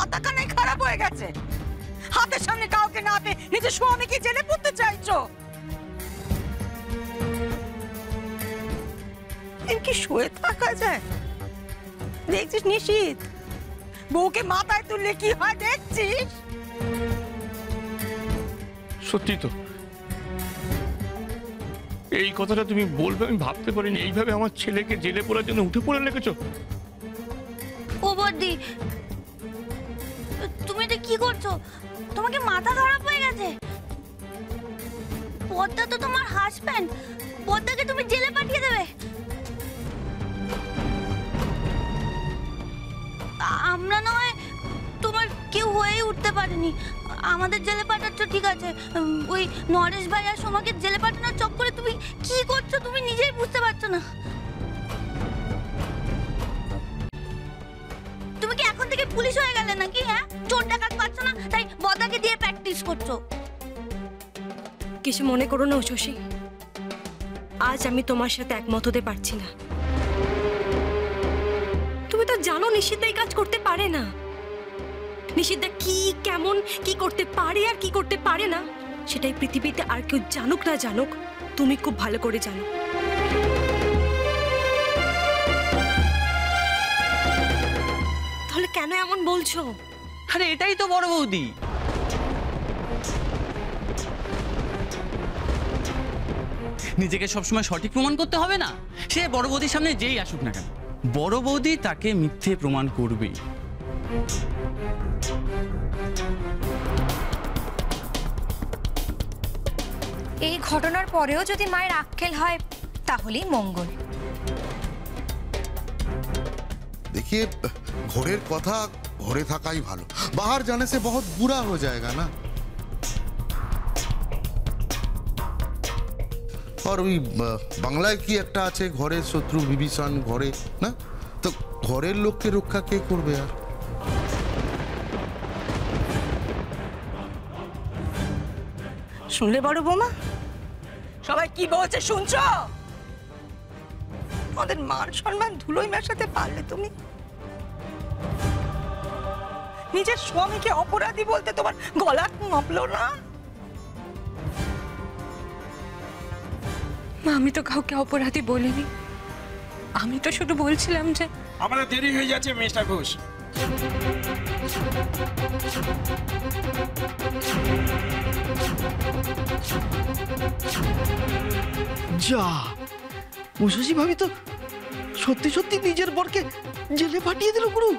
মাথা কানাই খারাপ হয়ে গেছে? হাতের সামনে কাউকে না পেয়ে নিজের স্বামীকে জেলে পুরতে চাইছো? এর কি শুয়ে থাকা যায়? দেখছিস নিশিত, বউকে মাথায় তুললে কি হয় দেখছিস? সত্যি তো, এই কথাটা তুমি বলবে আমি ভাবতে পারিনি। এইভাবে আমার ছেলেকে জেলে পড়ার জন্য উঠে পড়ে লেগেছো। ও বৌদি, তুমি এটা কি করছো? তোমাকে মাথা খারাপ হয়ে গেছে? পদ্মা তো তোমার হাজবেন্ড, পদ্মাকে তুমি জেলে পাঠিয়ে দেবে? আমরা নয় তোমার কেউ হয়েই উঠতে পারেনি, আমাদের জেলে পাঠাচ্ছ ঠিক আছে, ওই নরেশ ভাই আর সোমাকে জেলে পাঠানোর চক্করে তুমি কি করছো তুমি নিজেই বুঝতে পারছো না। তুমি কি এখন থেকে পুলিশ হয়ে গেলে নাকি? হ্যাঁ, চোর ডাকাত পাচ্ছ না তাই বদাকে দিয়ে প্র্যাকটিস করছো। কিছু মনে করো না শশী, আজ আমি তোমার সাথে একমত হতে পারছি না। তুমি তো জানো নিশিতদা এই কাজ করতে পারে না। নিশিতদা কি কেমন কি করতে পারে আর কি করতে পারে না সেটাই পৃথিবীতে আর কেউ জানুক না জানুক তুমি খুব ভালো করে জানো। তাহলে কেন এমন বলছো? আরে এটাই তো বড় বৌদি। নিজেকে সবসময় সঠিক প্রমাণ করতে হবে না। সে বড় বৌদির সামনে যেই আসুক না কেন, বড় বৌদি তাকে মিথ্যে প্রমাণ করবেই। এই ঘটনার পরেও যদি মায়ের আক্কেল হয় তাহলেই মঙ্গল। देखिए घोड़े कथा घोड़े थका ही भालो, बाहर जाने से बहुत बुरा हो जाएगा ना। और वही बांग्लाয় কি একটা আছে ঘরের শত্রু বিভীষণ ঘরে না, তো ঘরের লোককে রক্ষা কে করবে? আর শুনলে বড় বৌমা, সবাই কি বলছে শুনছো? আমাদের মান সম্মান ধুলোয় মেশাতে পারলে তুমি? নিজের স্বামীকে অপরাধী বলতে তোমার গলা কাঁপলো না? আমি তো কাউকে অপরাধী বলিনি, আমি তো শুধু বলছিলাম যে আমাদের দেরি হয়ে যাচ্ছে মিস্টার ঘোষ। যা মুশাসি ভাবি তো সত্যি সত্যি নিজের বরকে জেলে পাঠিয়ে দিল গুরু।